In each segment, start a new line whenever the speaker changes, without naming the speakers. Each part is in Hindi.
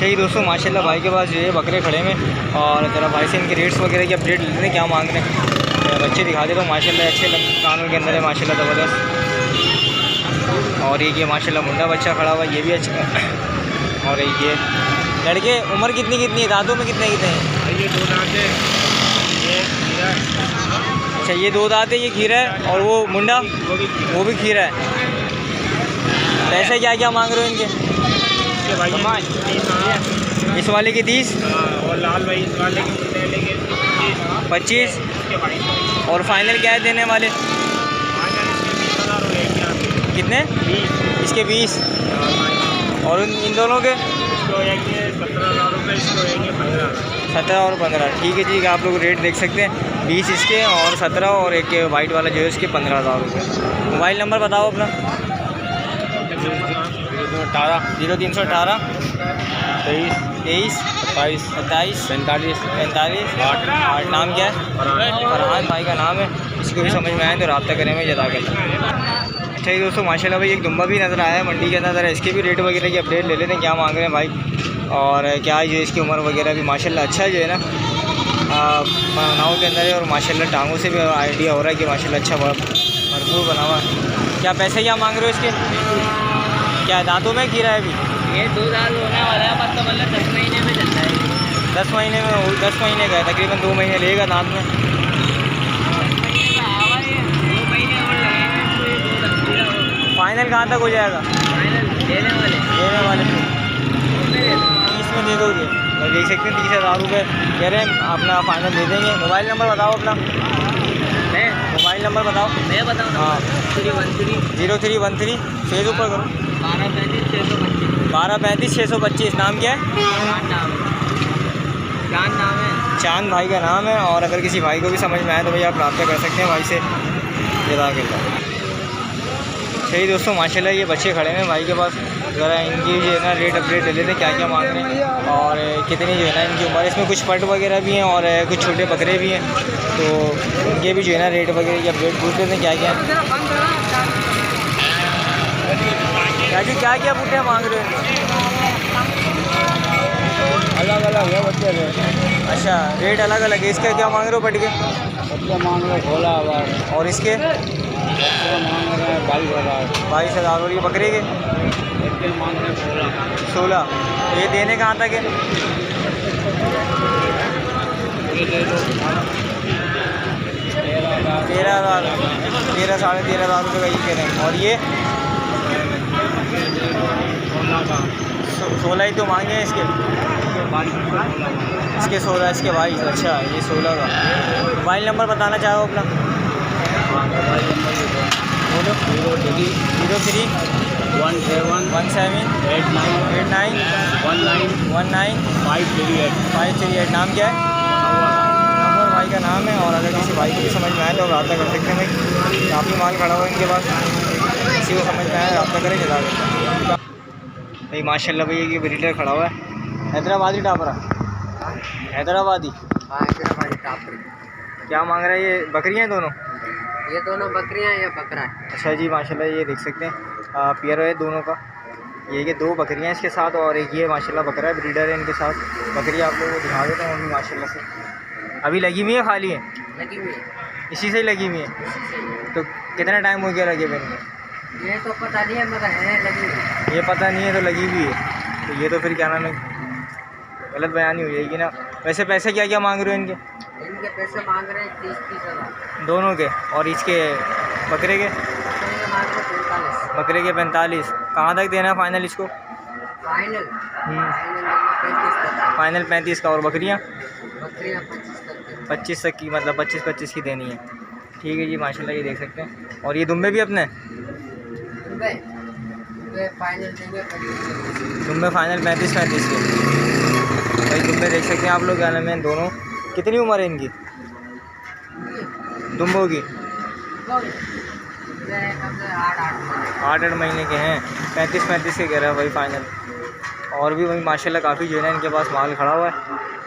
अच्छा ही दोस्तों माशाल्लाह भाई के पास जो है बकरे खड़े में, और ज़रा भाई से इनके रेट्स वगैरह की अपडेट लेते हैं क्या मांग रहे हैं। बच्चे दिखा देता हूँ माशाल्लाह अच्छे कानों के अंदर है माशाल्लाह ज़बरदस्त। और ये माशाल्लाह मुंडा बच्चा खड़ा हुआ, ये भी अच्छा है। और ये लड़के उम्र कितनी कितनी है, दांतों में कितने कितने हैं?
ये 2 दांत है, ये खीरा।
अच्छा ये 2 दांत है, ये खीरा है, और वो मुंडा वो भी खीरा है। पैसे क्या क्या मांग रहे हो इनके?
भाई
इस वाले की 30
और लाल भाई इस वाले की
25 और फाइनल क्या है देने वाले? कितने? 20। इसके 20 और इन दोनों के
17,000 रुपये, इसको
17 और 15। ठीक है जी, आप लोग रेट देख सकते हैं, 20 इसके और 17, और एक वाइट वाला जो है इसके 15,000 रुपये। मोबाइल नंबर बताओ अपना। 0318 23 27 45 8। नाम क्या है? फरहान भाई का नाम है। इसको भी समझ में आए तो रब्ता करें मैं जज़ाकल्लाह। अच्छा ही दोस्तों माशाल्लाह भाई एक दुम्बा भी नज़र आया है मंडी के अंदर, इसके भी रेट वगैरह की अपडेट ले लेते हैं क्या मांग रहे हैं भाई, और क्या है जो इसकी उम्र वगैरह भी माशाल्लाह अच्छा जो है ना बनाव के अंदर है, और माशाल्लाह टांगों से भी आइडिया हो रहा है कि माशाल्लाह अच्छा भरपूर बना हुआ है। क्या पैसे क्या मांग रहे हो इसके? क्या दांतों में खीरा है अभी?
ये 2 साल होने वाला है, मतलब 10 महीने में चलता है।
10 महीने में 10 महीने का है, तकरीबन 2 महीने लेगा दांत में।
2 महीने और लगेंगे।
फाइनल कहाँ तक हो जाएगा?
फाइनल देने वाले
30 में दे दोगे? और देख सकते हैं 30,000 रुपये कह रहे हैं, अपना फाइनल दे देंगे। मोबाइल नंबर बताओ अपना। मोबाइल नंबर बताओ।
मैं बताऊँ?
हाँ
0313
फेसबुक पर करो। 1235 625। नाम क्या है?
चांद नाम है।
चांद भाई का नाम है, और अगर किसी भाई को भी समझ में आए तो भाई आप रब्ता कर सकते हैं भाई से जज़ाकल्लाह। सही दोस्तों माशाल्लाह ये बच्चे खड़े हैं भाई के पास, ज़रा इनकी जो है ना रेट अपडेट ले लेते हैं क्या क्या मांग रहे हैं, और कितनी जो है ना इनकी उम्र। इसमें कुछ पट वगैरह भी हैं और कुछ छोटे बकरे भी हैं, तो इनके भी जो है ना रेट वगैरह की अपडेट पूछ लेते हैं क्या क्या क्या बूटे मांग रहे हैं?
अलग अलग है बच्चे।
अच्छा रेट अलग अलग है। इसके क्या मांग रहे हो पट के?
बच्चे मांग रहे 16,000,
और इसके
बच्चे मांग रहे हैं 22,000,
22,000। और ये बकरे के
बच्चे मांग रहे हैं
16। ये देने कहाँ तक है? 13,000 साढ़े 13,000 रुपये का ये कह रहे हैं। और ये 16 ही तो मांगे हैं इसके 16, इसके 22। अच्छा ये 16 का। मोबाइल नंबर बताना चाहो अपना। बोलो। 03 17 89 19 538। नाम क्या है? नंबर भाई का नाम है, और अगर किसी भाई को भी समझ में आए तो रब्ता कर सकते हैं भाई। काफ़ी माल खड़ा हुआ है इनके पास, किसी को समझ में आए रब्ता करें जज़ाकल्लाह भाई। माशाल्लाह भाई ये ब्रीडर खड़ा हुआ है, हैदराबादी टापरा। हैदराबादी क्या मांग रहा है? ये बकरियाँ हैं दोनों?
ये दोनों बकरियां या बकरा है?
अच्छा जी माशाल्लाह ये देख सकते हैं पेयर है दोनों का। ये 2 बकरियां हैं इसके साथ, और एक ये माशाल्लाह बकरा है, ब्रीडर है इनके साथ। बकरियाँ आप लोगों को दिखा देता हूँ माशाल्लाह से। अभी लगी हुई है खाली है?
लगी हुई है,
इसी से ही लगी हुई है। तो कितना टाइम हो गया लगे हुए इनमें?
ये तो पता नहीं है मगर है लगी हुई।
ये पता नहीं है तो लगी हुई है, तो ये तो फिर क्या नाम है गलत बयानी हो जाएगी ना। वैसे पैसे क्या क्या मांग रहे हो इनके?
इनके पैसे मांग रहे हैं 30 हज़ार
दोनों के, और इसके बकरे के?
मांग रहे 45।
बकरे के 45। कहाँ तक देना है फाइनल इसको?
फाइनल
फाइनल 35 का। और बकरियाँ?
बकरियाँ
25 तक की, मतलब 25 की देनी है। ठीक है जी माशाल्लाह ये देख सकते हैं। और ये दुम्बे भी अपने?
फाइनल देंगे
दुम्बे फाइनल 35 के भाई। दुम्बे देख सकते हैं आप लोग क्या नाम है दोनों। कितनी उम्र है इनकी दुम्बों की? 8 महीने के हैं। 35 के कह रहा है भाई फाइनल। और भी भाई माशाल्लाह काफ़ी जो है ना इनके पास माल खड़ा हुआ है।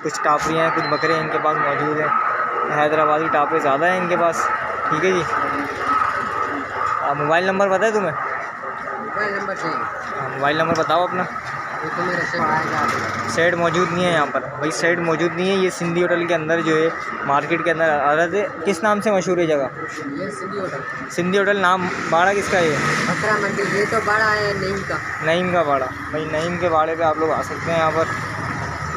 कुछ टापरियाँ हैं, कुछ बकरे इनके पास मौजूद हैं। हैदराबादी टापरे ज़्यादा हैं इनके पास। ठीक है जी। मोबाइल नंबर पता है तुम्हें?
मोबाइल नंबर चाहिए?
मोबाइल नंबर बताओ अपना।
तो मेरे से आएगा
शेड मौजूद नहीं है यहाँ पर भाई, शेड मौजूद नहीं है। ये सिंधी होटल के अंदर जो है मार्केट के अंदर आ रहे थे। किस नाम से मशहूर है जगह?
ये सिंधी होटल।
सिंधी होटल नाम बाड़ा किसका है?
बकरा मंडी। ये तो बड़ा है नईम का।
नईम का बाड़ा। भाई नईम के बाड़े पे आप लोग आ सकते हैं यहाँ पर,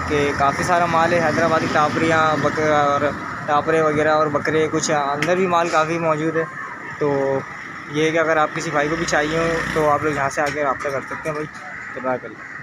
कि काफ़ी सारा माल है। हैदराबादी टापरियाँ और टापरे वगैरह और बकरे, कुछ अंदर भी माल काफ़ी मौजूद है। तो ये है कि अगर आप किसी भाई को भी चाहिए हो तो आप लोग यहाँ से आके रब्ता कर सकते हैं भाई। तो कर लो।